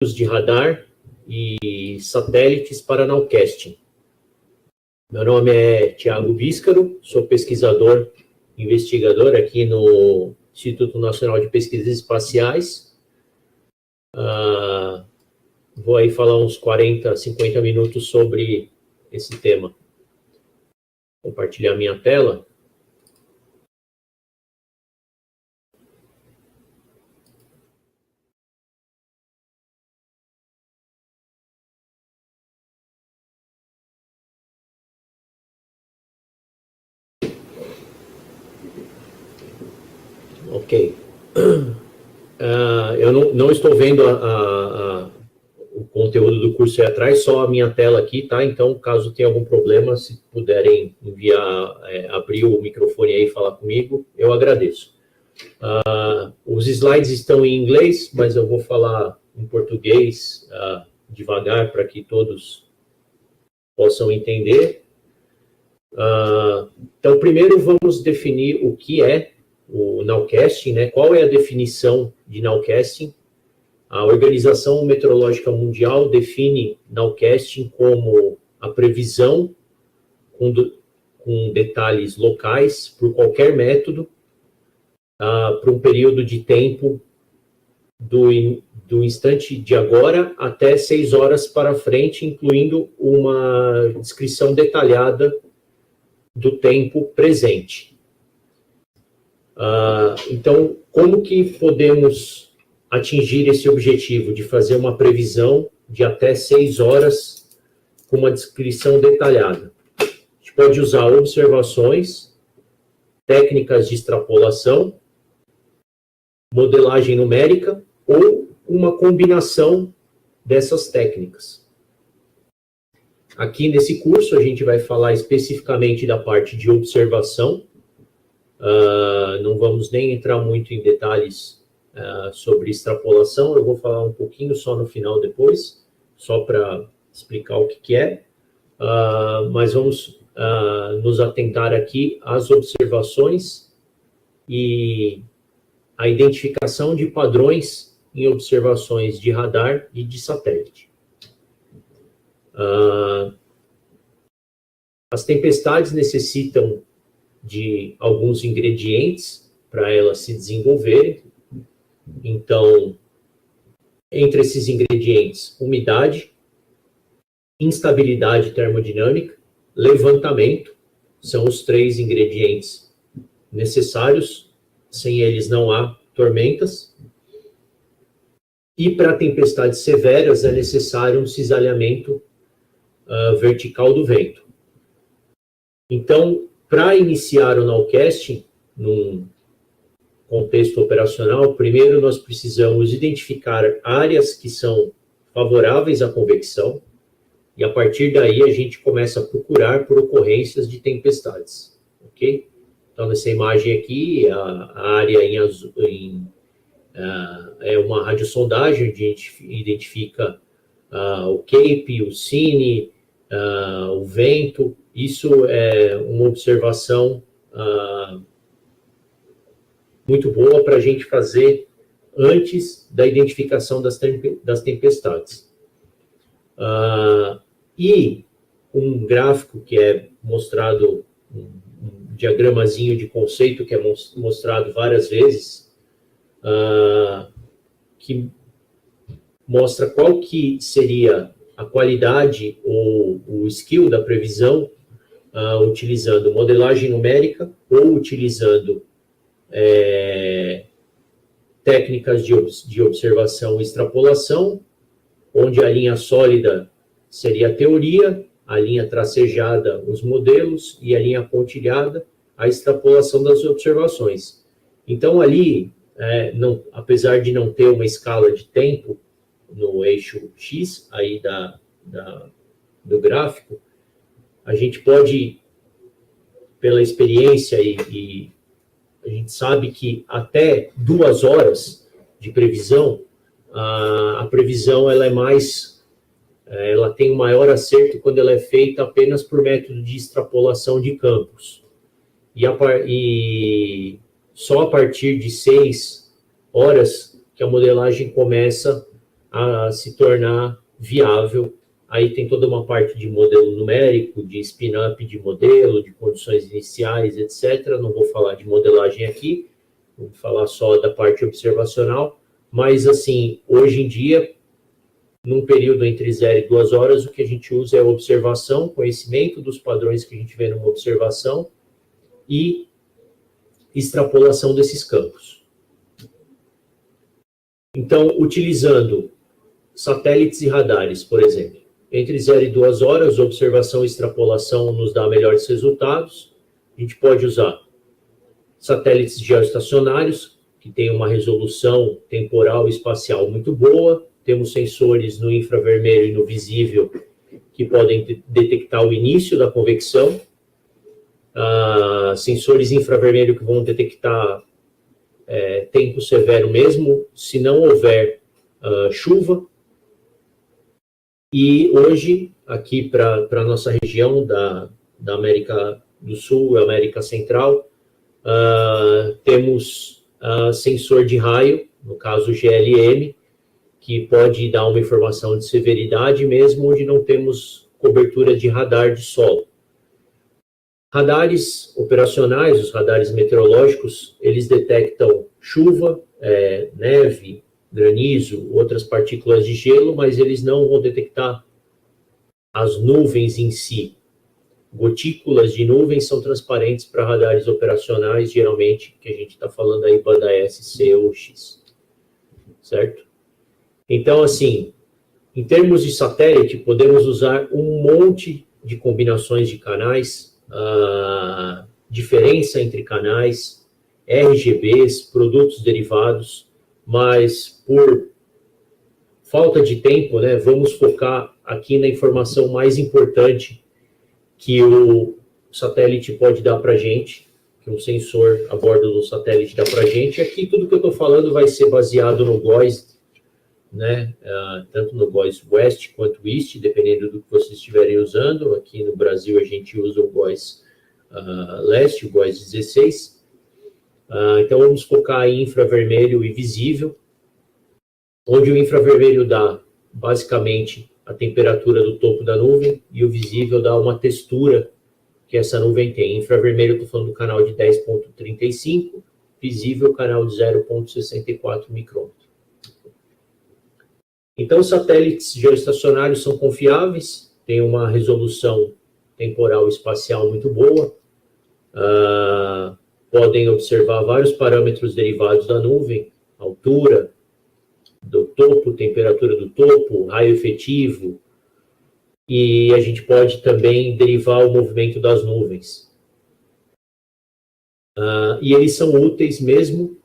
de radar e satélites para nowcasting. Meu nome é Thiago Víscaro, sou pesquisador, investigador aqui no Instituto Nacional de Pesquisas Espaciais. Vou aí falar uns 40, 50 minutos sobre esse tema. Compartilhar minha tela. Ok. Eu não estou vendo o conteúdo do curso aí atrás, só a minha tela aqui, tá? Então, caso tenha algum problema, se puderem enviar, abrir o microfone aí e falar comigo, eu agradeço. Os slides estão em inglês, mas eu vou falar em português devagar para que todos possam entender. Então, primeiro vamos definir o que é o nowcasting, né? Qual é a definição de nowcasting? A Organização Meteorológica Mundial define nowcasting como a previsão com detalhes locais por qualquer método para um período de tempo do instante de agora até 6 horas para frente, incluindo uma descrição detalhada do tempo presente. Então, como que podemos atingir esse objetivo de fazer uma previsão de até 6 horas com uma descrição detalhada? A gente pode usar observações, técnicas de extrapolação, modelagem numérica ou uma combinação dessas técnicas. Aqui nesse curso a gente vai falar especificamente da parte de observação. Não vamos nem entrar muito em detalhes sobre extrapolação, eu vou falar um pouquinho só no final depois, só para explicar o que é, mas vamos nos atentar aqui às observações e a identificação de padrões em observações de radar e de satélite. As tempestades necessitam de alguns ingredientes para elas se desenvolverem. Então, entre esses ingredientes, umidade, instabilidade termodinâmica, levantamento, são os 3 ingredientes necessários. Sem eles não há tormentas. E para tempestades severas é necessário um cisalhamento vertical do vento. Então, para iniciar o nowcasting, num contexto operacional, primeiro nós precisamos identificar áreas que são favoráveis à convecção, e a partir daí a gente começa a procurar por ocorrências de tempestades, ok? Então, nessa imagem aqui, a área em azul, é uma radiosondagem, onde a gente identifica o Cape, o Cine, o vento. Isso é uma observação muito boa para a gente fazer antes da identificação das tempestades. E um gráfico que é mostrado, um diagramazinho de conceito que é mostrado várias vezes, que mostra qual que seria a qualidade ou o skill da previsão utilizando modelagem numérica ou utilizando técnicas de observação e extrapolação, onde a linha sólida seria a teoria, a linha tracejada, os modelos, e a linha pontilhada, a extrapolação das observações. Então, ali, apesar de não ter uma escala de tempo no eixo X aí do gráfico, a gente pode, pela experiência, e a gente sabe que até 2 horas de previsão, a previsão ela tem um maior acerto quando ela é feita apenas por método de extrapolação de campos. E só a partir de 6 horas que a modelagem começa a se tornar viável. Aí tem toda uma parte de modelo numérico, de spin-up de modelo, de condições iniciais, etc. Não vou falar de modelagem aqui, vou falar só da parte observacional. Mas, assim, hoje em dia, num período entre 0 e 2 horas, o que a gente usa é observação, conhecimento dos padrões que a gente vê numa observação e extrapolação desses campos. Então, utilizando satélites e radares, por exemplo, entre 0 e 2 horas, observação e extrapolação nos dá melhores resultados. A gente pode usar satélites geoestacionários, que têm uma resolução temporal e espacial muito boa. Temos sensores no infravermelho e no visível que podem detectar o início da convecção. Sensores infravermelho que vão detectar tempo severo mesmo, se não houver chuva. E hoje, aqui para a nossa região da América do Sul e América Central, temos sensor de raio, no caso GLM, que pode dar uma informação de severidade mesmo onde não temos cobertura de radar de solo. Radares operacionais, os radares meteorológicos, eles detectam chuva, neve, granizo, outras partículas de gelo, mas eles não vão detectar as nuvens em si. Gotículas de nuvens são transparentes para radares operacionais, geralmente, que a gente está falando aí, banda S, C ou X, certo? Então, assim, em termos de satélite, podemos usar um monte de combinações de canais, diferença entre canais, RGBs, produtos derivados, mas por falta de tempo, né, vamos focar aqui na informação mais importante que o satélite pode dar para a gente, que um sensor a bordo do satélite dá para a gente. Aqui tudo que eu estou falando vai ser baseado no GOES, né, tanto no GOES West quanto East, dependendo do que vocês estiverem usando. Aqui no Brasil a gente usa o GOES Leste, o GOES 16. Então vamos focar em infravermelho e visível, onde o infravermelho dá basicamente a temperatura do topo da nuvem e o visível dá uma textura que essa nuvem tem. Infravermelho, eu estou falando do canal de 10.35, visível canal de 0.64 micrômetro. Então, os satélites geoestacionários são confiáveis, têm uma resolução temporal e espacial muito boa, podem observar vários parâmetros derivados da nuvem, altura do topo, temperatura do topo, raio efetivo, e a gente pode também derivar o movimento das nuvens. E eles são úteis mesmo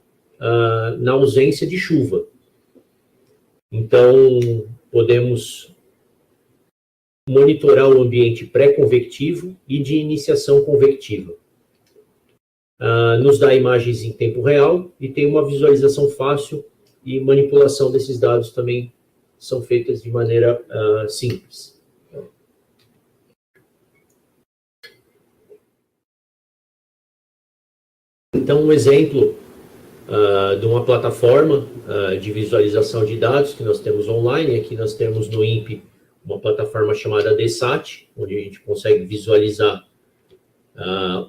na ausência de chuva. Então, podemos monitorar o ambiente pré-convectivo e de iniciação convectiva. Nos dá imagens em tempo real e tem uma visualização fácil e manipulação desses dados também são feitas de maneira simples. Então, um exemplo de uma plataforma de visualização de dados que nós temos online. Aqui nós temos no INPE uma plataforma chamada DSAT, onde a gente consegue visualizar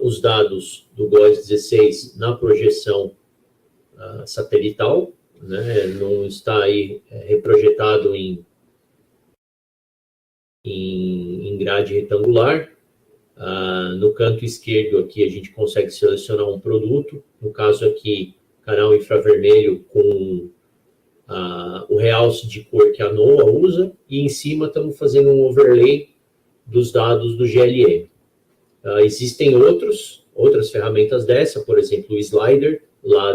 os dados do GOES 16 na projeção satelital, né? Não está aí reprojetado em grade retangular. No canto esquerdo aqui a gente consegue selecionar um produto, no caso aqui canal infravermelho com o realce de cor que a NOAA usa, e em cima estamos fazendo um overlay dos dados do GLM. Existem outras ferramentas dessa, por exemplo, o Slider, lá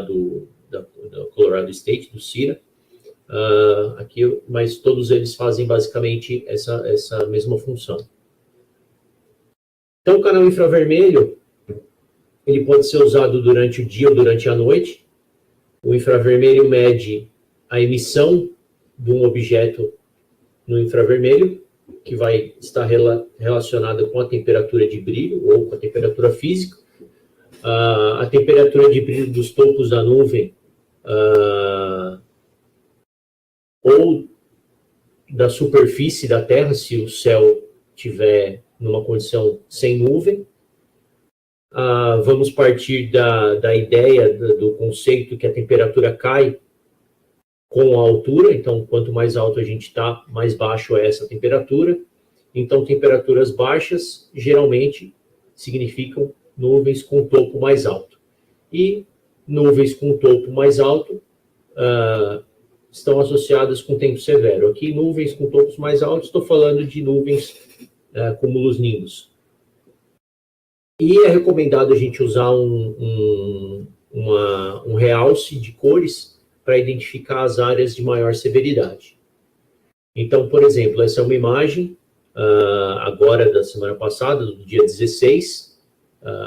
da Colorado State, do CIRA, aqui, mas todos eles fazem basicamente essa mesma função. Então, o canal infravermelho, ele pode ser usado durante o dia ou durante a noite. O infravermelho mede a emissão de um objeto no infravermelho, que vai estar relacionada com a temperatura de brilho ou com a temperatura física. A temperatura de brilho dos topos da nuvem ou da superfície da Terra, se o céu estiver numa condição sem nuvem. Vamos partir da ideia, do conceito que a temperatura cai com a altura, então quanto mais alto a gente está, mais baixo é essa temperatura. Então, temperaturas baixas geralmente significam nuvens com topo mais alto. E nuvens com topo mais alto estão associadas com tempo severo. Aqui, nuvens com topos mais altos, estou falando de nuvens cúmulos nimbus. E é recomendado a gente usar um realce de cores para identificar as áreas de maior severidade. Então, por exemplo, essa é uma imagem agora da semana passada, do dia 16,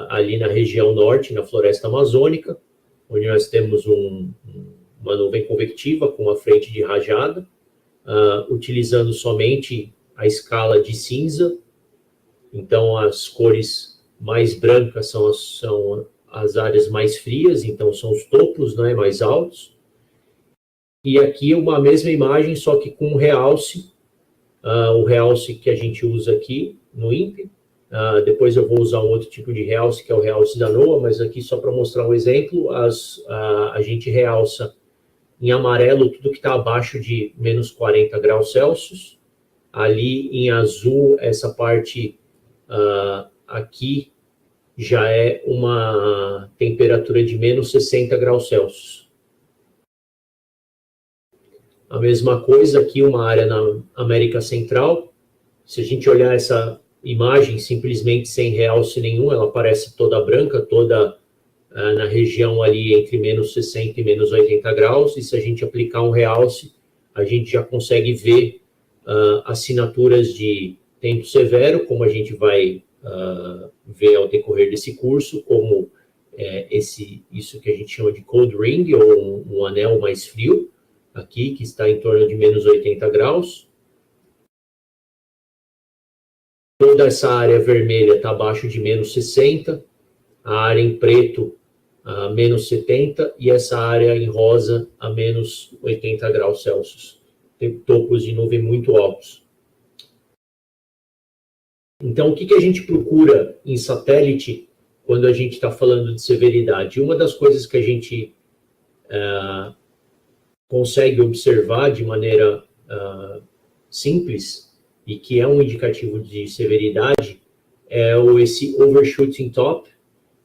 ali na região norte, na floresta amazônica, onde nós temos uma nuvem convectiva com uma frente de rajada, utilizando somente a escala de cinza. Então, as cores mais brancas são as áreas mais frias, então são os topos, né, mais altos. E aqui uma mesma imagem, só que com realce, o realce que a gente usa aqui no INPE. Depois eu vou usar um outro tipo de realce, que é o realce da NOAA, mas aqui só para mostrar um exemplo, a gente realça em amarelo tudo que está abaixo de menos 40 graus Celsius. Ali em azul, essa parte aqui já é uma temperatura de menos 60 graus Celsius. A mesma coisa aqui, uma área na América Central. Se a gente olhar essa imagem simplesmente sem realce nenhum, ela parece toda branca, toda na região ali entre menos 60 e menos 80 graus. E se a gente aplicar um realce, a gente já consegue ver assinaturas de tempo severo, como a gente vai ver ao decorrer desse curso, como isso que a gente chama de cold ring, ou um anel mais frio, aqui, que está em torno de menos 80 graus. Toda essa área vermelha está abaixo de menos 60, a área em preto a menos 70 e essa área em rosa a menos 80 graus Celsius. Tem topos de nuvem muito altos. Então, o que a gente procura em satélite quando a gente está falando de severidade? Uma das coisas que a gente consegue observar de maneira simples e que é um indicativo de severidade é esse overshooting top,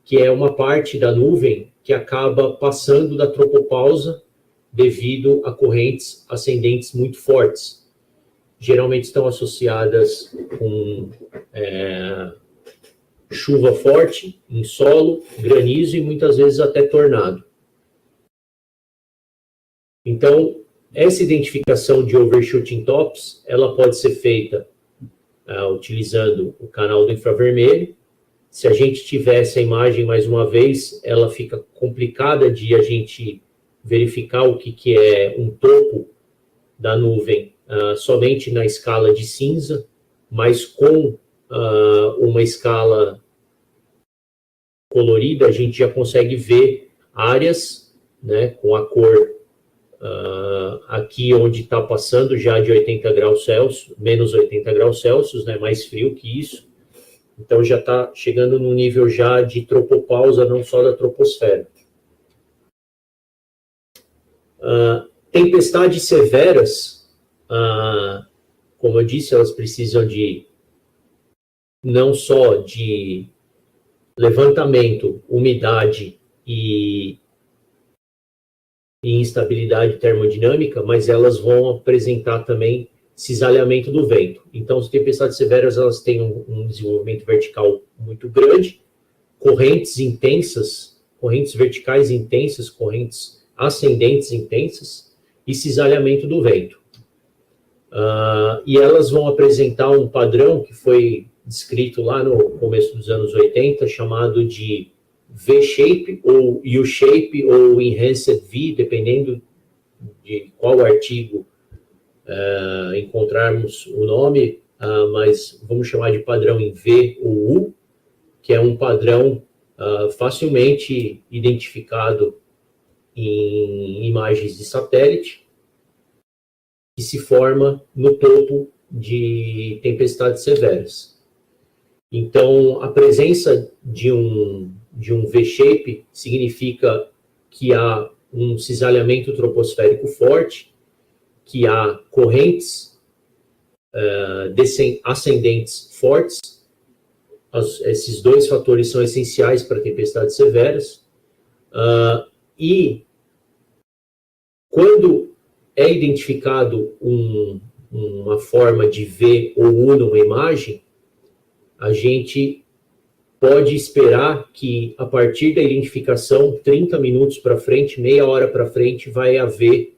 que é uma parte da nuvem que acaba passando da tropopausa devido a correntes ascendentes muito fortes. Geralmente estão associadas com chuva forte em solo, granizo e muitas vezes até tornado. Então, essa identificação de overshooting tops, ela pode ser feita utilizando o canal do infravermelho. Se a gente tivesse a imagem mais uma vez, ela fica complicada de a gente verificar o que é um topo da nuvem somente na escala de cinza, mas com uma escala colorida, a gente já consegue ver áreas, né, com a cor aqui onde está passando já de 80 graus Celsius, menos 80 graus Celsius, né, mais frio que isso. Então já está chegando no nível já de tropopausa, não só da troposfera. Tempestades severas, como eu disse, elas precisam de não só de levantamento, umidade e instabilidade termodinâmica, mas elas vão apresentar também cisalhamento do vento. Então, as tempestades severas, elas têm um desenvolvimento vertical muito grande, correntes intensas, correntes verticais intensas, correntes ascendentes intensas e cisalhamento do vento. E elas vão apresentar um padrão que foi descrito lá no começo dos anos 80, chamado de V-shape, ou U-shape, ou Enhanced V, dependendo de qual artigo encontrarmos o nome, mas vamos chamar de padrão em V ou U, que é um padrão facilmente identificado em imagens de satélite. que se forma no topo de tempestades severas. Então, a presença de um V-shape significa que há um cisalhamento troposférico forte, que há correntes ascendentes fortes. Esses dois fatores são essenciais para tempestades severas. E quando é identificado uma forma de V ou U numa imagem, a gente pode esperar que, a partir da identificação, 30 minutos para frente, meia hora para frente, vai haver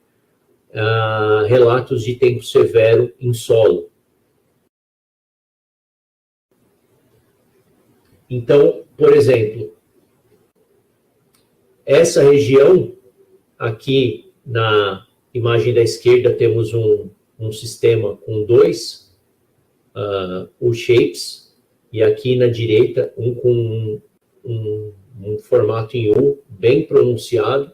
relatos de tempo severo em solo. Então, por exemplo, essa região, aqui na imagem da esquerda, temos um sistema com dois U-shapes, e aqui na direita, com um formato em U bem pronunciado.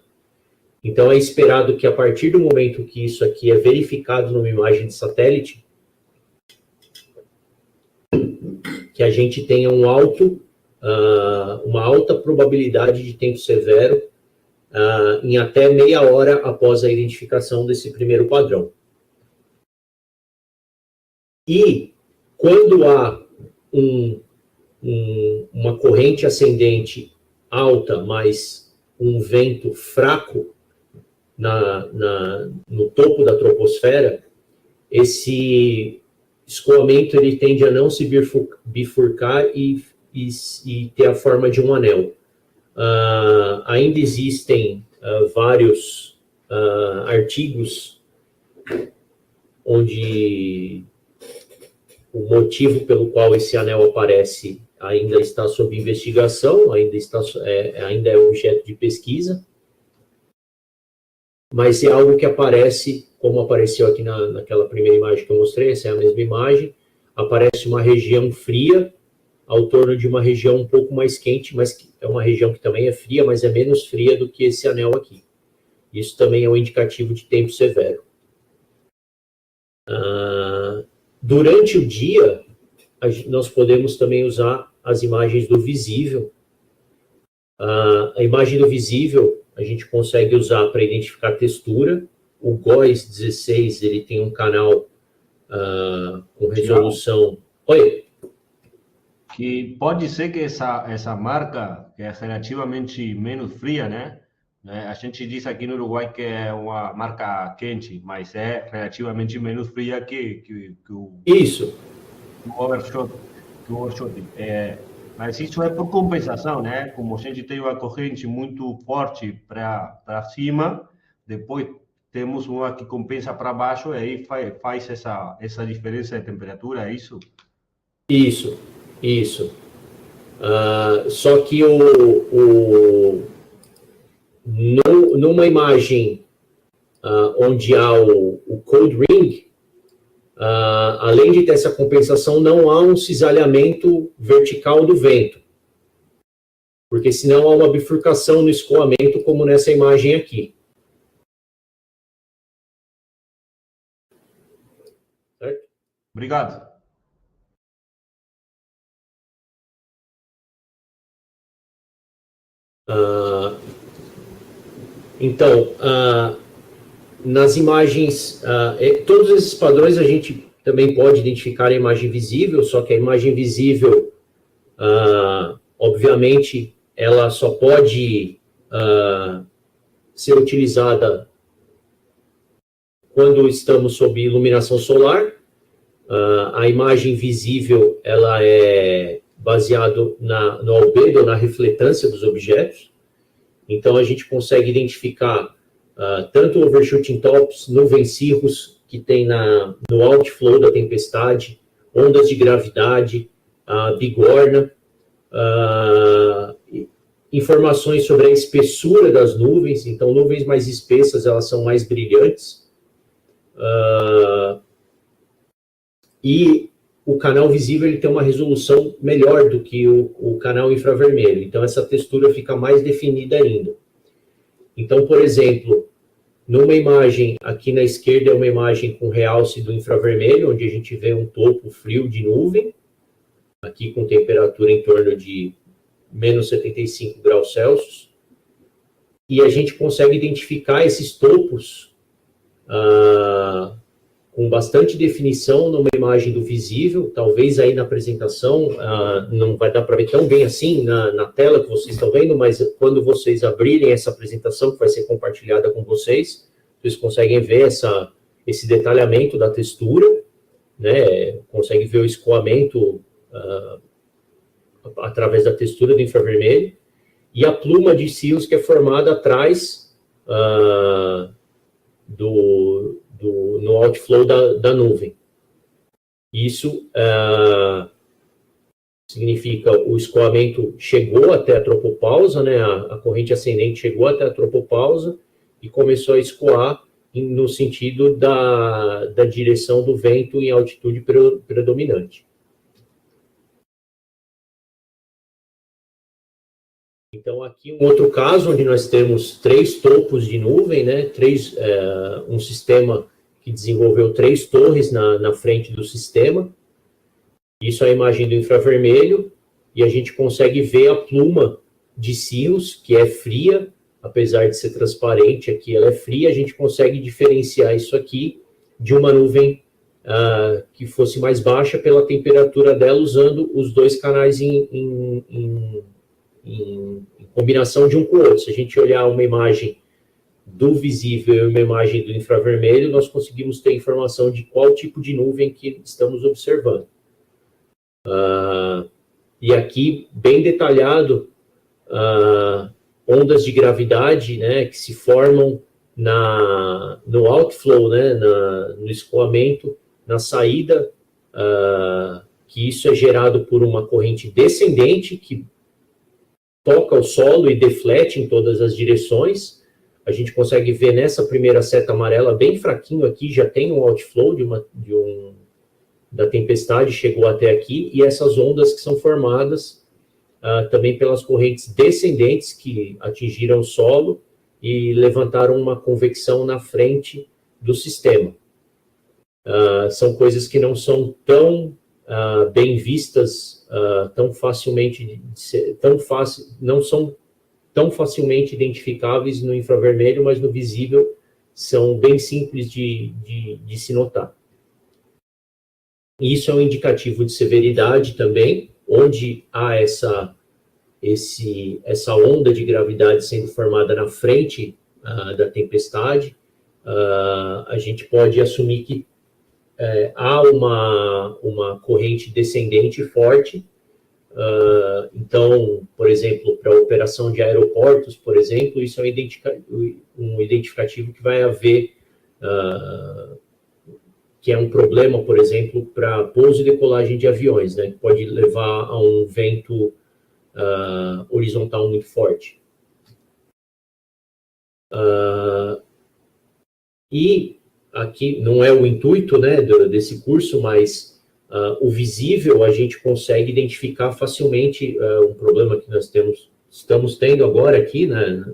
Então, é esperado que, a partir do momento que isso aqui é verificado numa imagem de satélite, que a gente tenha uma alta probabilidade de tempo severo em até meia hora após a identificação desse primeiro padrão. E, quando há uma corrente ascendente alta, mas um vento fraco no topo da troposfera, esse escoamento ele tende a não se bifurcar e ter a forma de um anel. Ainda existem vários artigos onde o motivo pelo qual esse anel aparece ainda está sob investigação, ainda é objeto de pesquisa, mas é algo que aparece, como apareceu aqui naquela primeira imagem que eu mostrei, essa é a mesma imagem, aparece uma região fria ao torno de uma região um pouco mais quente, mas é uma região que também é fria, mas é menos fria do que esse anel aqui. Isso também é um indicativo de tempo severo. Durante o dia, nós podemos também usar as imagens do visível. A imagem do visível a gente consegue usar para identificar textura. O GOES 16 ele tem um canal com resolução... Oi? Que pode ser que essa marca, que é relativamente menos fria, né? A gente diz aqui no Uruguai que é uma marca quente, mas é relativamente menos fria que o... Isso. O overshot. Mas isso é por compensação, né? Como a gente tem uma corrente muito forte para cima, depois temos uma que compensa para baixo, e aí faz essa diferença de temperatura, é isso? Isso. Só que numa imagem onde há o cold ring, além de ter essa compensação, não há um cisalhamento vertical do vento, porque senão há uma bifurcação no escoamento, como nessa imagem aqui. Certo? Obrigado. Então, nas imagens, todos esses padrões a gente também pode identificar a imagem visível, só que a imagem visível, obviamente, ela só pode ser utilizada quando estamos sob iluminação solar. A imagem visível, ela é baseada no albedo, na refletância dos objetos. Então, a gente consegue identificar tanto overshooting tops, nuvens cirrus, que tem no outflow da tempestade, ondas de gravidade, bigorna, informações sobre a espessura das nuvens. Então, nuvens mais espessas, elas são mais brilhantes. E o canal visível ele tem uma resolução melhor do que o canal infravermelho. Então, essa textura fica mais definida ainda. Então, por exemplo, Numa imagem, aqui na esquerda é uma imagem com realce do infravermelho, onde a gente vê um topo frio de nuvem, aqui com temperatura em torno de menos 75 graus Celsius, e a gente consegue identificar esses topos com bastante definição numa imagem do visível. Talvez aí na apresentação não vai dar para ver tão bem assim na tela que vocês estão vendo, mas quando vocês abrirem essa apresentação, que vai ser compartilhada com vocês, vocês conseguem ver esse detalhamento da textura, né? Conseguem ver o escoamento através da textura do infravermelho, e a pluma de Cirrus que é formada atrás no outflow da nuvem. Isso significa o escoamento chegou até a tropopausa, né? A corrente ascendente chegou até a tropopausa e começou a escoar no sentido da direção do vento em altitude predominante. Então, aqui um outro caso, onde nós temos 3 topos de nuvem, né? Um sistema que desenvolveu 3 torres na frente do sistema. Isso é a imagem do infravermelho, e a gente consegue ver a pluma de Cirrus, que é fria, apesar de ser transparente, aqui ela é fria. A gente consegue diferenciar isso aqui de uma nuvem que fosse mais baixa pela temperatura dela, usando os 2 canais em combinação de um com o outro. Se a gente olhar uma imagem do visível e uma imagem do infravermelho, nós conseguimos ter informação de qual tipo de nuvem que estamos observando. E aqui, bem detalhado, ondas de gravidade, né, que se formam no outflow, né, no escoamento, na saída, que isso é gerado por uma corrente descendente que toca o solo e deflete em todas as direções. A gente consegue ver nessa primeira seta amarela, bem fraquinho aqui, já tem um outflow da tempestade, chegou até aqui, e essas ondas que são formadas também pelas correntes descendentes que atingiram o solo e levantaram uma convecção na frente do sistema. São coisas que não são tão bem vistas, não são tão facilmente identificáveis no infravermelho, mas no visível são bem simples de se notar. Isso é um indicativo de severidade também, onde há essa onda de gravidade sendo formada na frente da tempestade. A gente pode assumir que há uma corrente descendente forte. Então, por exemplo, para a operação de aeroportos, por exemplo, isso é um identificativo que vai haver, que é um problema, por exemplo, para pouso e decolagem de aviões, né, que pode levar a um vento horizontal muito forte. E aqui não é o intuito, né, desse curso, mas o visível a gente consegue identificar facilmente um problema que nós estamos tendo agora aqui, né,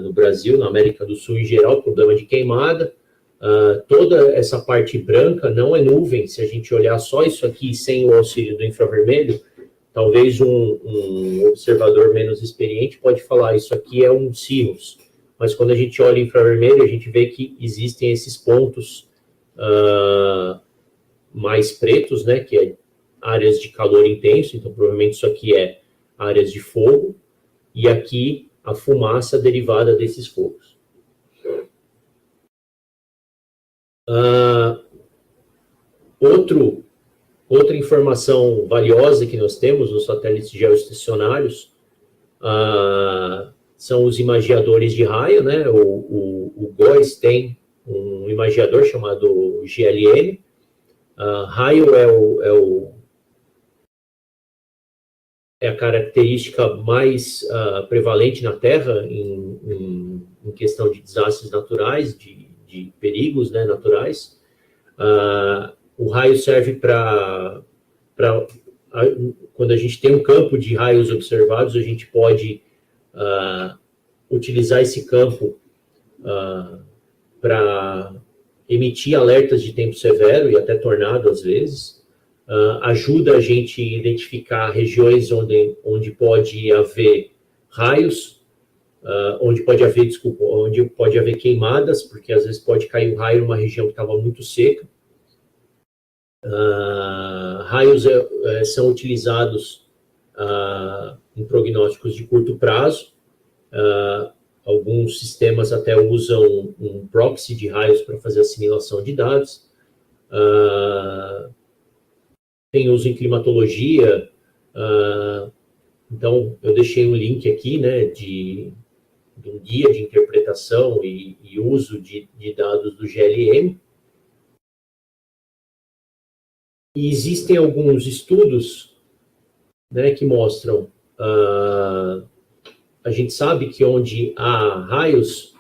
no Brasil, na América do Sul em geral, problema de queimada. Toda essa parte branca não é nuvem. Se a gente olhar só isso aqui sem o auxílio do infravermelho, talvez um observador menos experiente pode falar, isso aqui é um Cirrus. Mas quando a gente olha infravermelho, a gente vê que existem esses pontos mais pretos, né, que é áreas de calor intenso. Então, provavelmente isso aqui é áreas de fogo, e aqui a fumaça derivada desses fogos. Outra informação valiosa que nós temos nos satélites geoestacionários são os imagiadores de raio, né? O GOES tem um imagiador chamado GLM. Raio é a característica mais prevalente na Terra em questão de desastres naturais, de perigos, né, naturais. O raio serve para quando a gente tem um campo de raios observados, a gente pode utilizar esse campo para emitir alertas de tempo severo e até tornado às vezes. Ajuda a gente a identificar regiões onde pode haver raios, onde pode haver queimadas, porque às vezes pode cair um raio numa região que estava muito seca. Raios são utilizados em prognósticos de curto prazo. Alguns sistemas até usam um proxy de raios para fazer assimilação de dados. Tem uso em climatologia. Então, eu deixei um link aqui, né, de um guia de interpretação e uso de dados do GLM. E existem alguns estudos, né, que mostram, a gente sabe que onde há raios,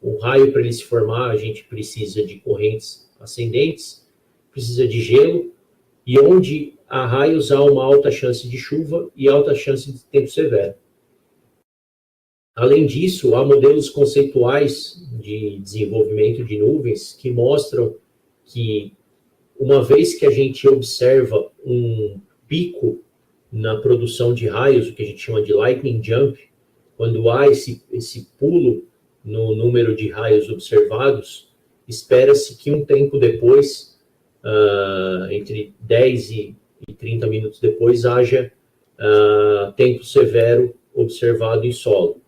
o raio para ele se formar, a gente precisa de correntes ascendentes, precisa de gelo, e onde há raios há uma alta chance de chuva e alta chance de tempo severo. Além disso, há modelos conceituais de desenvolvimento de nuvens que mostram que, uma vez que a gente observa um pico na produção de raios, o que a gente chama de lightning jump, quando há esse pulo no número de raios observados, espera-se que um tempo depois, entre 10 e 30 minutos depois, haja tempo severo observado em solo.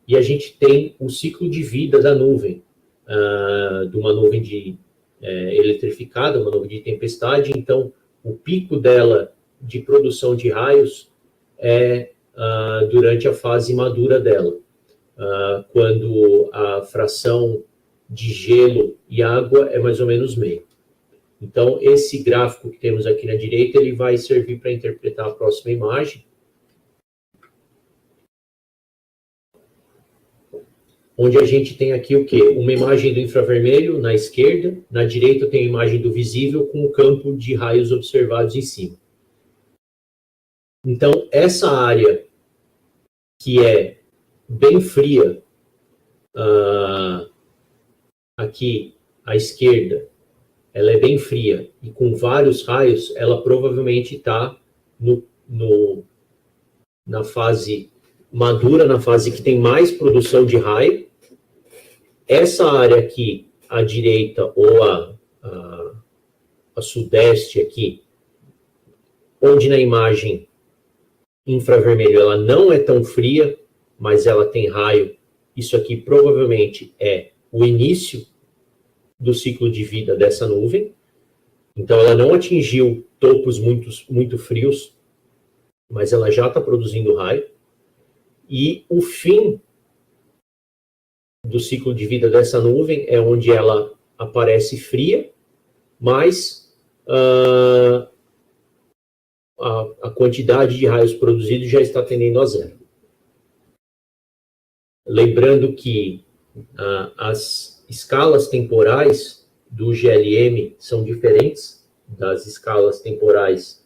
E a gente tem o ciclo de vida da nuvem, de uma nuvem eletrificada, uma nuvem de tempestade. Então, o pico dela de produção de raios é durante a fase madura dela, quando a fração de gelo e água é mais ou menos meio. Então, esse gráfico que temos aqui na direita, ele vai servir para interpretar a próxima imagem, onde a gente tem aqui o quê? Uma imagem do infravermelho na esquerda, na direita tem a imagem do visível com o campo de raios observados em cima. Então, essa área que é bem fria, aqui à esquerda, ela é bem fria e com vários raios, ela provavelmente está na fase madura, na fase que tem mais produção de raio. Essa área aqui, à direita ou a sudeste aqui, onde na imagem infravermelho ela não é tão fria, mas ela tem raio, isso aqui provavelmente é o início do ciclo de vida dessa nuvem. Então ela não atingiu topos muito frios, mas ela já está produzindo raio. E o fim do ciclo de vida dessa nuvem é onde ela aparece fria, mas a quantidade de raios produzidos já está tendendo a zero. Lembrando que as escalas temporais do GLM são diferentes das escalas temporais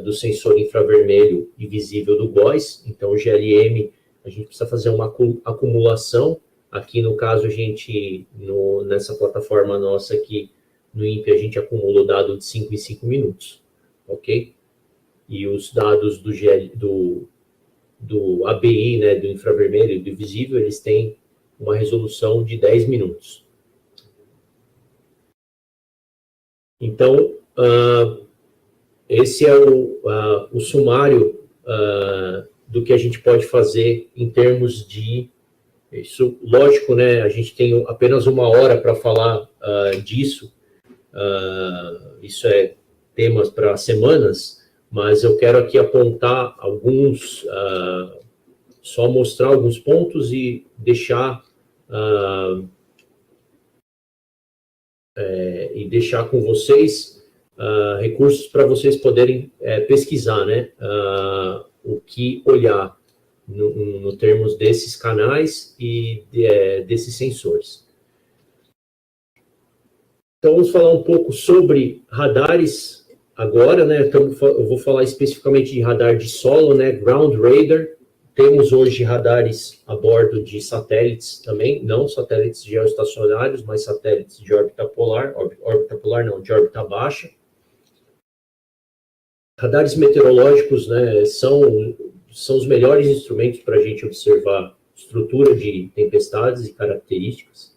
do sensor infravermelho e visível do GOES. Então, o GLM, a gente precisa fazer uma acumulação. Aqui, no caso, a gente, nessa plataforma nossa aqui, no INPE, a gente acumula o dado de 5 em 5 minutos, ok? E os dados do ABI, né, do infravermelho e do visível, eles têm uma resolução de 10 minutos. Então, esse é o sumário do que a gente pode fazer em termos de... Isso, lógico, né, a gente tem apenas uma hora para falar disso. Isso é temas para semanas, mas eu quero aqui apontar alguns, só mostrar alguns pontos e deixar com vocês recursos para vocês poderem pesquisar, né, o que olhar no termos desses canais e desses sensores. Então, vamos falar um pouco sobre radares agora, né? Então, eu vou falar especificamente de radar de solo, né? Ground radar. Temos hoje radares a bordo de satélites também, não satélites geoestacionários, mas satélites de órbita polar, de órbita baixa. Radares meteorológicos, né, são os melhores instrumentos para a gente observar estrutura de tempestades e características.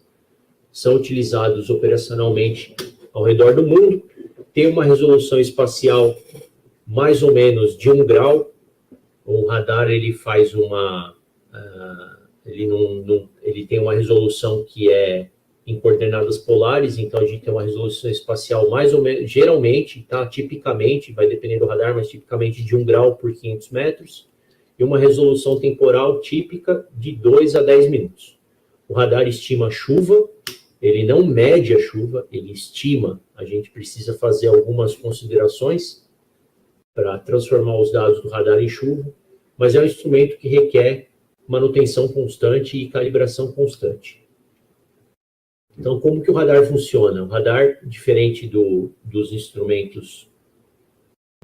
São utilizados operacionalmente ao redor do mundo. Tem uma resolução espacial mais ou menos de 1 grau. O radar ele faz ele tem uma resolução que é em coordenadas polares, então a gente tem uma resolução espacial mais ou menos, geralmente, tá, tipicamente, vai depender do radar, mas tipicamente de 1 grau por 500 metros, e uma resolução temporal típica de 2 a 10 minutos. O radar estima a chuva, ele não mede a chuva, ele estima. A gente precisa fazer algumas considerações para transformar os dados do radar em chuva, mas é um instrumento que requer manutenção constante e calibração constante. Então, como que o radar funciona? O radar, diferente dos instrumentos,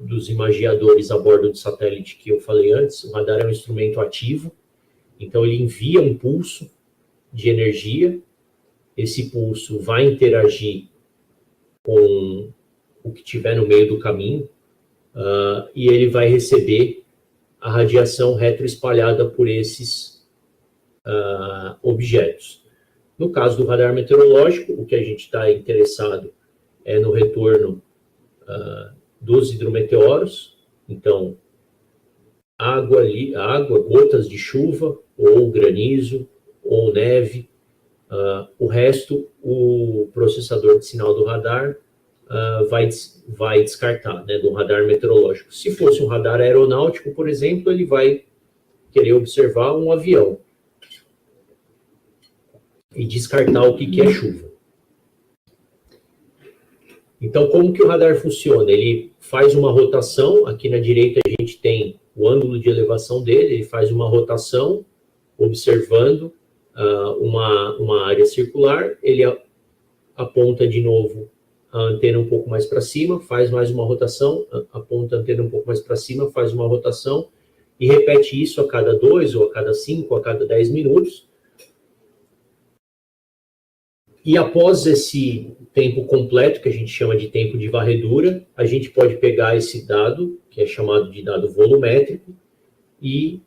dos imagiadores a bordo de satélite que eu falei antes, o radar é um instrumento ativo, então ele envia um pulso de energia, esse pulso vai interagir com o que tiver no meio do caminho, e ele vai receber a radiação retroespalhada por esses objetos. No caso do radar meteorológico, o que a gente está interessado é no retorno dos hidrometeoros, então água, gotas de chuva, ou granizo, ou neve. O resto, o processador de sinal do radar vai descartar, né, do radar meteorológico. Se fosse um radar aeronáutico, por exemplo, ele vai querer observar um avião e descartar o que é chuva. Então, como que o radar funciona? Ele faz uma rotação, aqui na direita a gente tem o ângulo de elevação dele, ele faz uma rotação, observando uma área circular, ele aponta de novo a antena um pouco mais para cima, faz mais uma rotação, aponta a antena um pouco mais para cima, faz uma rotação, e repete isso a cada 2, ou a cada 5, ou a cada 10 minutos. E após esse tempo completo, que a gente chama de tempo de varredura, a gente pode pegar esse dado, que é chamado de dado volumétrico, e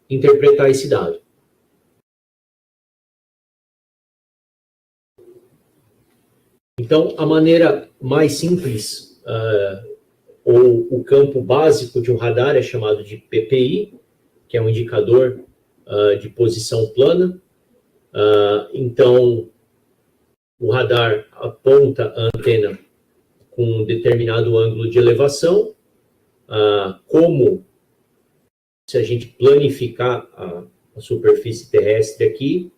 interpretar esse dado. Então, a maneira mais simples, ou o campo básico de um radar é chamado de PPI, que é um indicador de posição plana. Então, o radar aponta a antena com um determinado ângulo de elevação, como se a gente planificar a superfície terrestre aqui,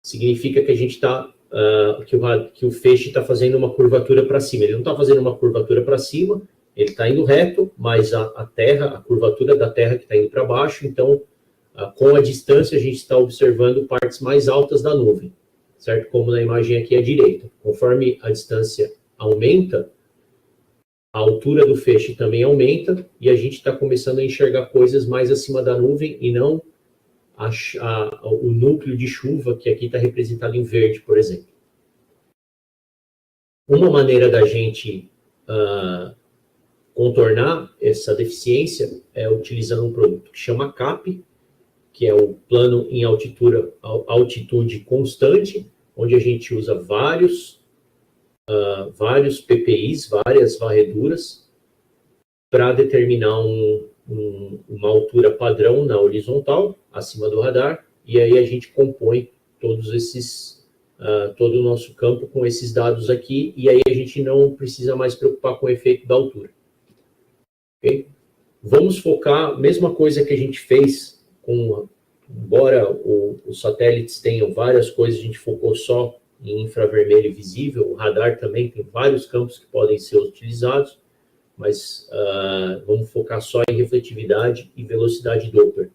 significa que a gente está que o feixe está fazendo uma curvatura para cima. Ele não está fazendo uma curvatura para cima, ele está indo reto, mas a curvatura da Terra que está indo para baixo, então, com a distância, a gente está observando partes mais altas da nuvem, certo? Como na imagem aqui à direita. Conforme a distância aumenta, a altura do feixe também aumenta, e a gente está começando a enxergar coisas mais acima da nuvem, e não o núcleo de chuva, que aqui está representado em verde, por exemplo. Uma maneira da gente contornar essa deficiência é utilizando um produto que chama CAP, que é o plano em altitude constante, onde a gente usa vários PPIs, várias varreduras, para determinar uma altura padrão na horizontal, acima do radar, e aí a gente compõe todo o nosso campo com esses dados aqui, e aí a gente não precisa mais preocupar com o efeito da altura. Okay? Vamos focar, mesma coisa que a gente fez, embora os satélites tenham várias coisas, a gente focou só em infravermelho visível, o radar também tem vários campos que podem ser utilizados, mas vamos focar só em refletividade e velocidade Doppler.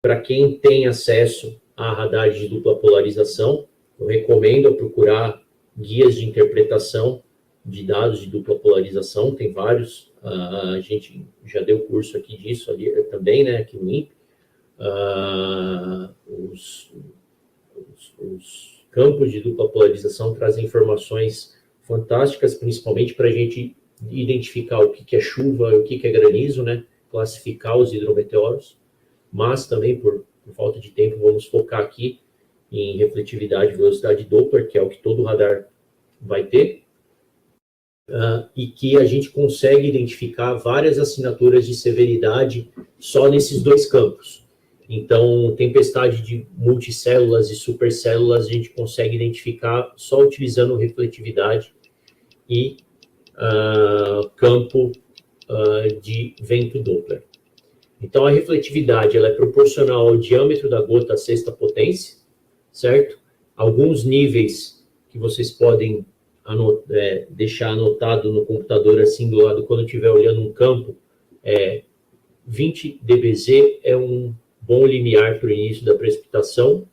Para quem tem acesso a radares de dupla polarização, eu recomendo procurar guias de interpretação de dados de dupla polarização, tem vários a gente já deu curso aqui disso ali, também, né, aqui no INPE. Os campos de dupla polarização trazem informações fantásticas, principalmente para a gente identificar o que é chuva e o que é granizo, né, classificar os hidrometeoros, mas também, por falta de tempo, vamos focar aqui em refletividade e velocidade Doppler, que é o que todo radar vai ter, e que a gente consegue identificar várias assinaturas de severidade só nesses dois campos. Então, tempestade de multicélulas e supercélulas a gente consegue identificar só utilizando refletividade e campo de vento Doppler. Então, a refletividade ela é proporcional ao diâmetro da gota à sexta potência, certo? Alguns níveis que vocês podem deixar anotado no computador, assim, do lado, quando estiver olhando um campo, 20 dBz é um bom limiar para o início da precipitação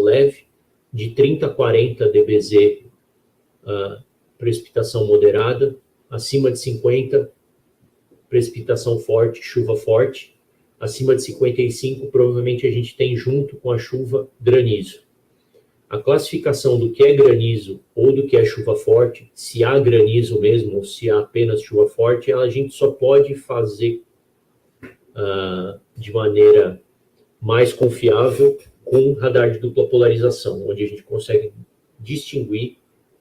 leve, de 30 a 40 dBz, precipitação moderada, acima de 50, precipitação forte, chuva forte, acima de 55, provavelmente a gente tem junto com a chuva granizo. A classificação do que é granizo ou do que é chuva forte, se há granizo mesmo ou se há apenas chuva forte, a gente só pode fazer de maneira mais confiável com radar de dupla polarização, onde a gente consegue distinguir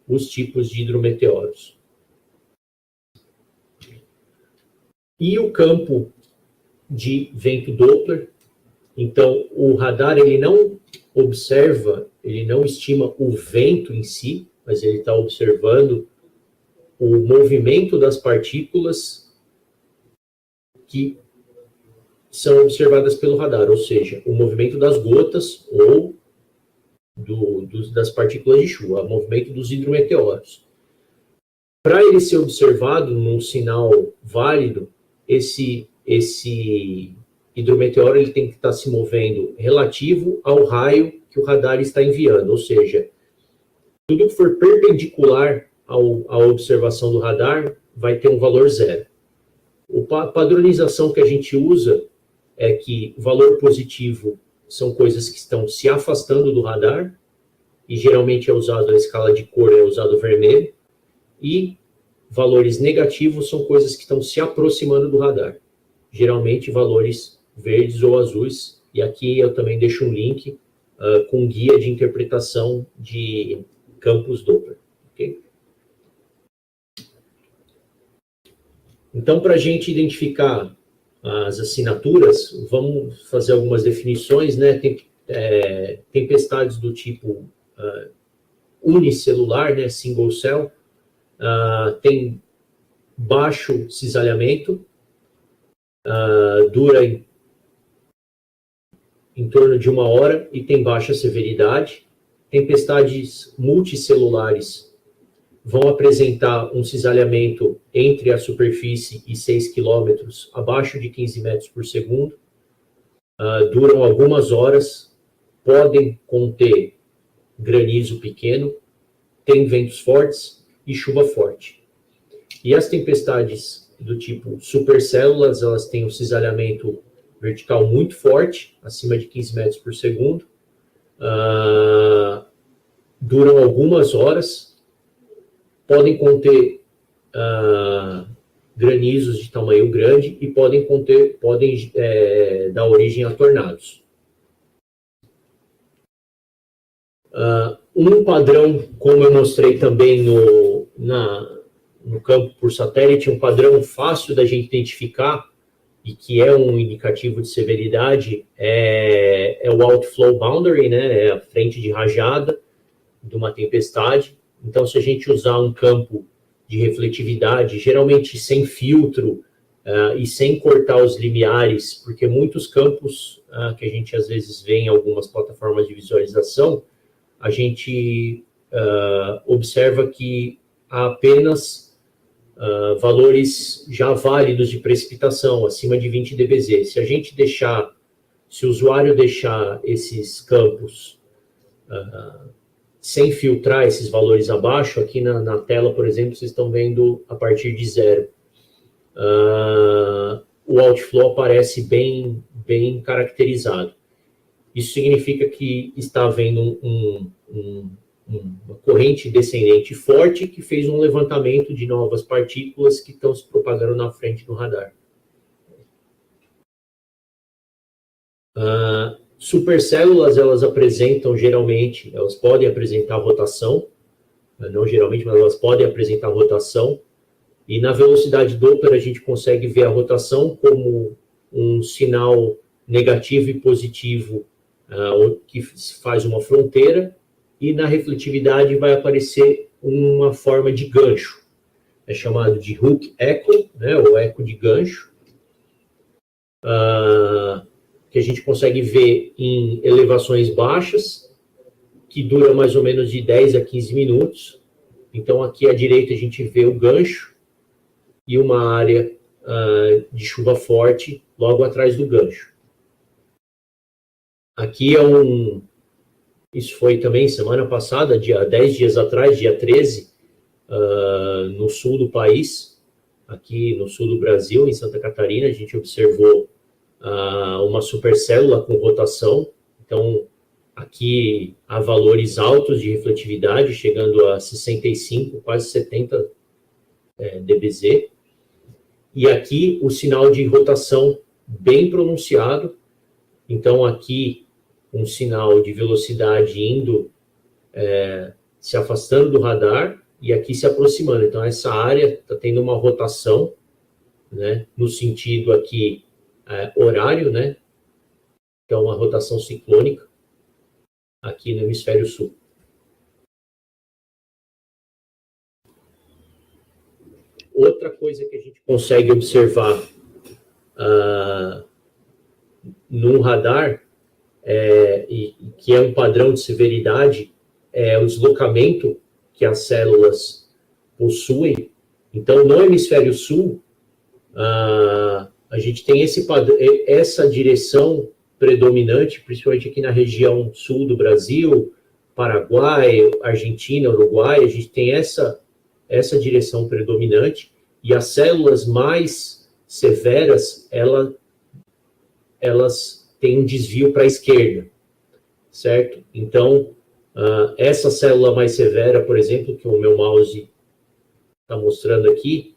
os tipos de hidrometeoros. E o campo de vento Doppler, então o radar ele não observa, ele não estima o vento em si, mas ele está observando o movimento das partículas que são observadas pelo radar, ou seja, o movimento das gotas ou das partículas de chuva, o movimento dos hidrometeoros. Para ele ser observado num sinal válido, esse hidrometeoro ele tem que estar se movendo relativo ao raio que o radar está enviando, ou seja, tudo que for perpendicular à observação do radar vai ter um valor zero. A padronização que a gente usa é que o valor positivo são coisas que estão se afastando do radar, e geralmente é usado a escala de cor, é usado vermelho, e valores negativos são coisas que estão se aproximando do radar, geralmente valores verdes ou azuis, e aqui eu também deixo um link com guia de interpretação de campos Doppler. Okay? Então, para a gente identificar as assinaturas, vamos fazer algumas definições, né? Tempestades do tipo unicelular, né? Single cell, tem baixo cisalhamento, dura em torno de 1 hora e tem baixa severidade. Tempestades multicelulares vão apresentar um cisalhamento entre a superfície e 6 km, abaixo de 15 metros por segundo, duram algumas horas, podem conter granizo pequeno, tem ventos fortes e chuva forte. E as tempestades do tipo supercélulas, elas têm um cisalhamento vertical muito forte, acima de 15 metros por segundo, duram algumas horas, podem conter granizos de tamanho grande e podem dar origem a tornados. Um padrão, como eu mostrei também no campo por satélite, um padrão fácil da gente identificar e que é um indicativo de severidade é o outflow boundary, né? É a frente de rajada de uma tempestade. Então, se a gente usar um campo de refletividade, geralmente sem filtro e sem cortar os limiares, porque muitos campos que a gente às vezes vê em algumas plataformas de visualização, a gente observa que há apenas valores já válidos de precipitação, acima de 20 dBz. Se o usuário deixar esses campos sem filtrar esses valores abaixo, aqui na tela, por exemplo, vocês estão vendo a partir de 0. o outflow aparece bem caracterizado. Isso significa que está havendo uma corrente descendente forte que fez um levantamento de novas partículas que estão se propagando na frente do radar. Supercélulas, elas apresentam geralmente, elas podem apresentar rotação, não geralmente, mas elas podem apresentar rotação, e na velocidade Doppler a gente consegue ver a rotação como um sinal negativo e positivo que faz uma fronteira, e na refletividade vai aparecer uma forma de gancho. É chamado de hook echo, né, ou eco de gancho, que a gente consegue ver em elevações baixas, que dura mais ou menos de 10 a 15 minutos. Então, aqui à direita a gente vê o gancho e uma área de chuva forte logo atrás do gancho. Aqui isso foi também semana passada, 10 dias atrás, dia 13, no sul do país, aqui no sul do Brasil, em Santa Catarina, a gente observou uma supercélula com rotação. Então, aqui há valores altos de refletividade, chegando a 65, quase 70 dBz. E aqui o sinal de rotação bem pronunciado. Então, aqui um sinal de velocidade indo, se afastando do radar, e aqui se aproximando. Então, essa área está tendo uma rotação, né, no sentido aqui horário, né? Então, uma rotação ciclônica aqui no hemisfério sul. Outra coisa que a gente consegue observar no radar, e que é um padrão de severidade, é o deslocamento que as células possuem. Então, no hemisfério sul, a gente tem essa direção predominante, principalmente aqui na região sul do Brasil, Paraguai, Argentina, Uruguai, a gente tem essa direção predominante, e as células mais severas, elas têm um desvio para a esquerda, certo? Então, essa célula mais severa, por exemplo, que o meu mouse está mostrando aqui,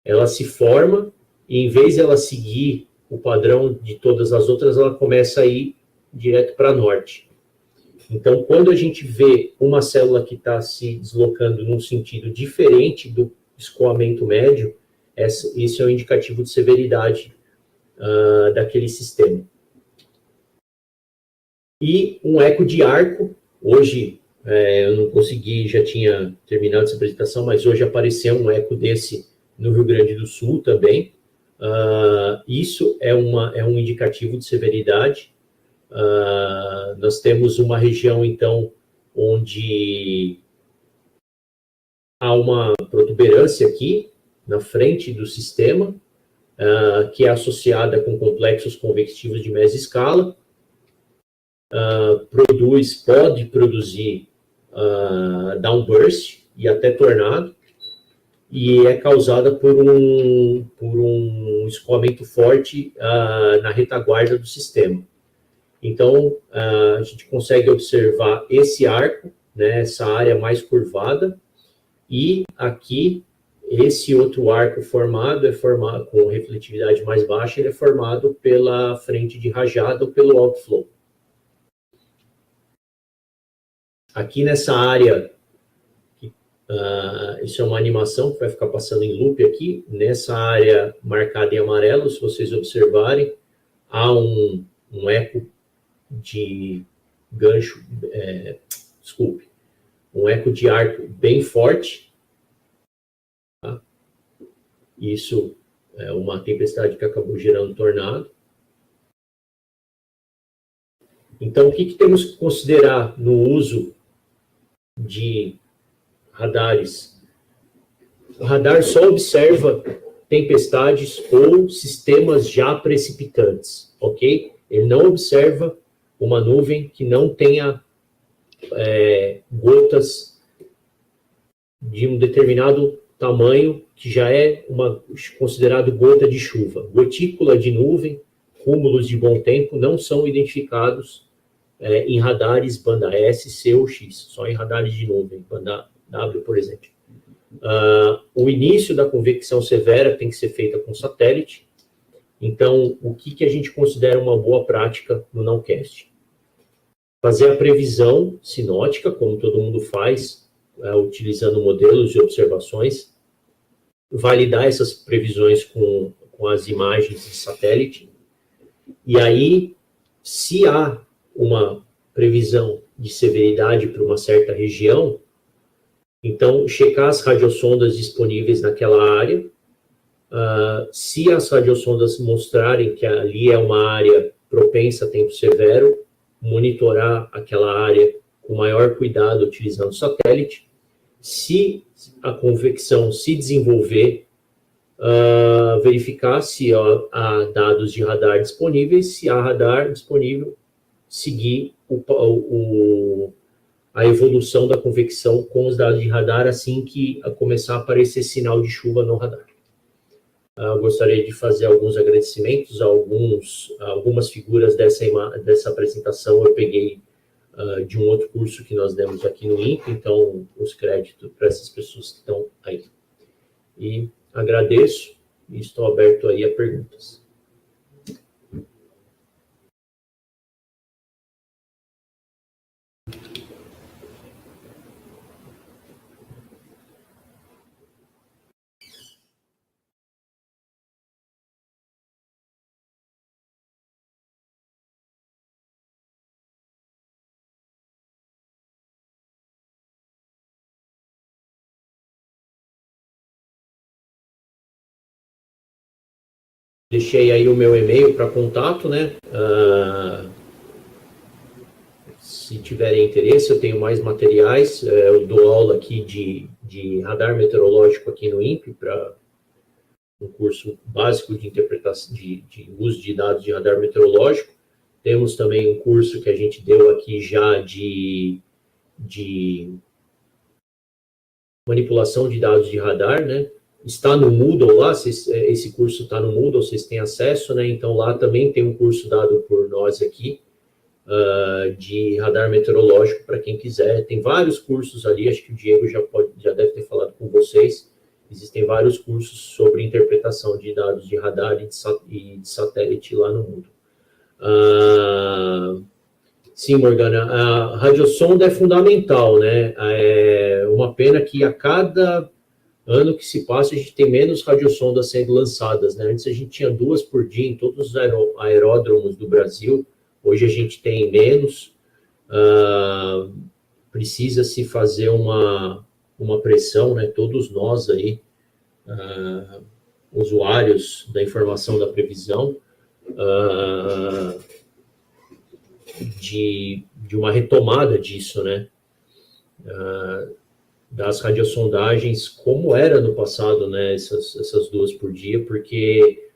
ela se forma, e em vez de ela seguir o padrão de todas as outras, ela começa a ir direto para norte. Então, quando a gente vê uma célula que está se deslocando num sentido diferente do escoamento médio, isso é um indicativo de severidade daquele sistema. E um eco de arco, hoje eu não consegui, já tinha terminado essa apresentação, mas hoje apareceu um eco desse no Rio Grande do Sul também. Isso é um indicativo de severidade. Nós temos uma região, então, onde há uma protuberância aqui, na frente do sistema, que é associada com complexos convectivos de mesescala, pode produzir downburst e até tornado, e é causada por um escoamento forte na retaguarda do sistema. Então, a gente consegue observar esse arco, né, essa área mais curvada, e aqui, esse outro arco formado com refletividade mais baixa, ele é formado pela frente de rajada ou pelo outflow. Aqui nessa área, isso é uma animação que vai ficar passando em loop aqui, nessa área marcada em amarelo, se vocês observarem, há um eco de gancho, um eco de arco bem forte. Tá? Isso é uma tempestade que acabou gerando tornado. Então, o que temos que considerar no uso de radares? O radar só observa tempestades ou sistemas já precipitantes, ok? Ele não observa uma nuvem que não tenha gotas de um determinado tamanho que já é considerado gota de chuva. Gotícula de nuvem, cúmulos de bom tempo não são identificados em radares banda S, C ou X, só em radares de nuvem, banda W, por exemplo. O início da convecção severa tem que ser feita com satélite. Então, o que a gente considera uma boa prática no Nowcast? Fazer a previsão sinótica, como todo mundo faz, utilizando modelos e observações, validar essas previsões com as imagens de satélite, e aí, se há uma previsão de severidade para uma certa região, então, checar as radiosondas disponíveis naquela área. Se as radiosondas mostrarem que ali é uma área propensa a tempo severo, monitorar aquela área com maior cuidado utilizando satélite. Se a convecção se desenvolver, verificar se há dados de radar disponíveis. Se há radar disponível, seguir a evolução da convecção com os dados de radar assim que começar a aparecer sinal de chuva no radar. Eu gostaria de fazer alguns agradecimentos, algumas figuras dessa apresentação eu peguei de um outro curso que nós demos aqui no INPE, então os créditos para essas pessoas que estão aí. E agradeço e estou aberto aí a perguntas. Deixei aí o meu e-mail para contato, né? Se tiverem interesse, eu tenho mais materiais. Eu dou aula aqui de radar meteorológico aqui no INPE, para um curso básico de interpretação, de uso de dados de radar meteorológico. Temos também um curso que a gente deu aqui já de manipulação de dados de radar, né? Está no Moodle lá, esse curso está no Moodle, vocês têm acesso, né? Então, lá também tem um curso dado por nós aqui, de radar meteorológico, para quem quiser. Tem vários cursos ali, acho que o Diego já deve ter falado com vocês. Existem vários cursos sobre interpretação de dados de radar e de satélite lá no Moodle. Sim, Morgana, a radiosonda é fundamental, né? É uma pena que a cada ano que se passa, a gente tem menos radiosondas sendo lançadas, né? Antes a gente tinha 2 por dia em todos os aeródromos do Brasil, hoje a gente tem menos. Precisa-se fazer uma pressão, né? Todos nós aí, usuários da informação da previsão, de uma retomada disso, né? Das radiosondagens, como era no passado, né, essas 2 por dia, porque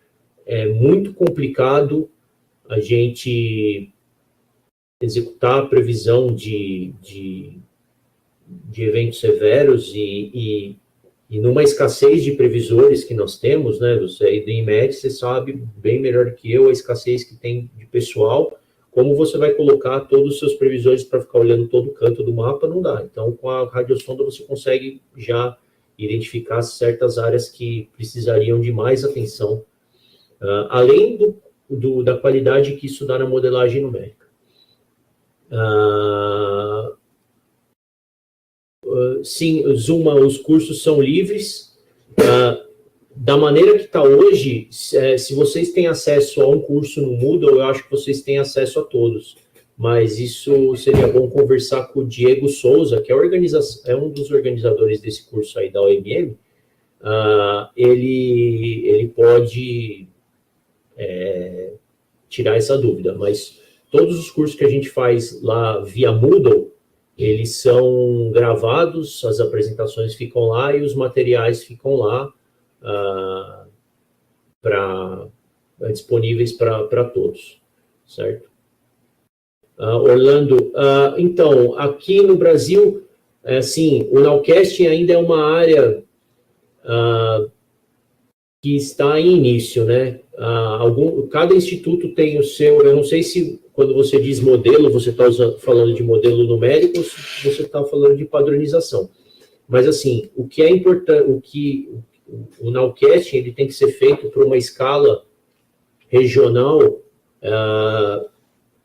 é muito complicado a gente executar a previsão de eventos severos e numa escassez de previsores que nós temos, né, você aí do INMET, você sabe bem melhor que eu a escassez que tem de pessoal. Como você vai colocar todos os seus previsores para ficar olhando todo canto do mapa? Não dá. Então, com a radiosonda, você consegue já identificar certas áreas que precisariam de mais atenção, além da qualidade que isso dá na modelagem numérica. Sim, Zuma, os cursos são livres. Da maneira que está hoje, se vocês têm acesso a um curso no Moodle, eu acho que vocês têm acesso a todos. Mas isso seria bom conversar com o Diego Souza, que é um dos organizadores desse curso aí da OMM. Ele pode tirar essa dúvida, mas todos os cursos que a gente faz lá via Moodle, eles são gravados, as apresentações ficam lá e os materiais ficam lá, disponíveis para todos, certo? Orlando, então, aqui no Brasil, assim, o Nowcast ainda é uma área que está em início, né? Cada instituto tem o seu, eu não sei se quando você diz modelo, você está falando de modelo numérico ou se você está falando de padronização. Mas, assim, o que é importante, o Nowcasting, ele tem que ser feito para uma escala regional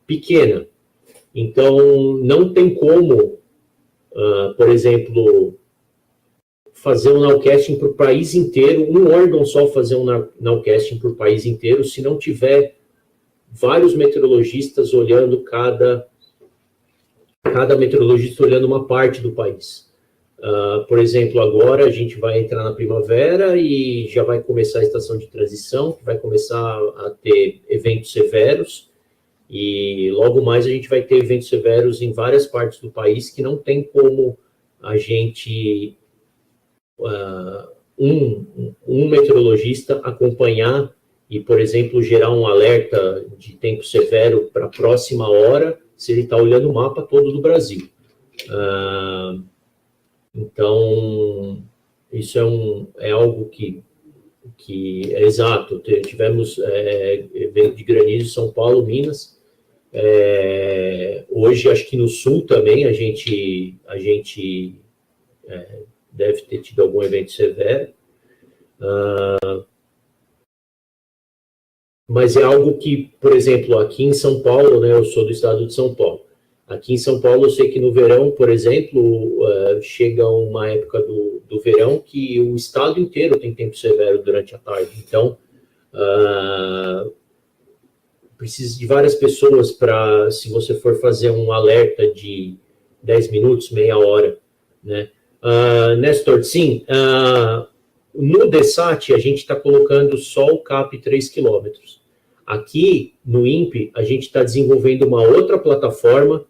pequena. Então, não tem como, por exemplo, fazer um Nowcasting para o país inteiro, um órgão só fazer um Nowcasting para o país inteiro, se não tiver vários meteorologistas olhando cada meteorologista olhando uma parte do país. Por exemplo, agora a gente vai entrar na primavera e já vai começar a estação de transição, que vai começar a ter eventos severos, e logo mais a gente vai ter eventos severos em várias partes do país que não tem como a gente, um meteorologista acompanhar e, por exemplo, gerar um alerta de tempo severo para a próxima hora, se ele está olhando o mapa todo do Brasil. Então, isso é algo que é exato. Tivemos evento de granizo em São Paulo, Minas. Hoje, acho que no Sul também a gente deve ter tido algum evento severo. Mas é algo que, por exemplo, aqui em São Paulo, né, eu sou do estado de São Paulo. Aqui em São Paulo, eu sei que no verão, por exemplo, chega uma época do verão que o estado inteiro tem tempo severo durante a tarde. Então, precisa de várias pessoas para, se você for fazer um alerta de 10 minutos, meia hora, né? Nestor, sim, no DESAT, a gente está colocando só o CAP 3 km. Aqui, no INPE, a gente está desenvolvendo uma outra plataforma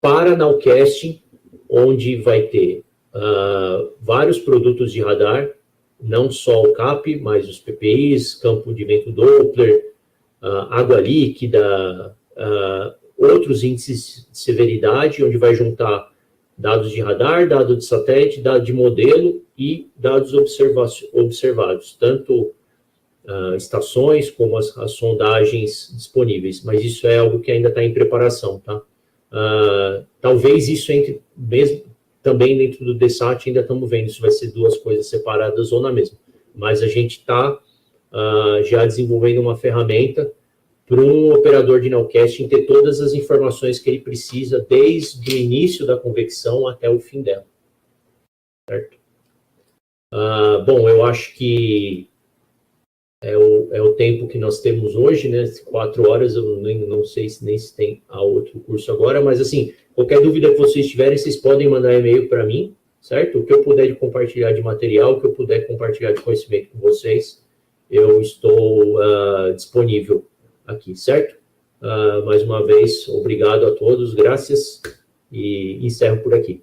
para Nowcasting, onde vai ter vários produtos de radar, não só o CAP, mas os PPIs, campo de vento Doppler, água líquida, outros índices de severidade, onde vai juntar dados de radar, dados de satélite, dados de modelo e dados observados, tanto estações como as sondagens disponíveis, mas isso é algo que ainda está em preparação, tá? Talvez isso entre, mesmo também dentro do DESAT, ainda estamos vendo, isso vai ser duas coisas separadas ou na mesma, mas a gente está já desenvolvendo uma ferramenta para um operador de Nowcasting ter todas as informações que ele precisa desde o início da convecção até o fim dela. Certo? Bom, eu acho que é o tempo que nós temos hoje, né? 4 horas, eu não sei nem se tem outro curso agora, mas assim, qualquer dúvida que vocês tiverem, vocês podem mandar e-mail para mim, certo? O que eu puder de compartilhar de material, o que eu puder compartilhar de conhecimento com vocês, eu estou disponível aqui, certo? Mais uma vez, obrigado a todos, graças, e encerro por aqui.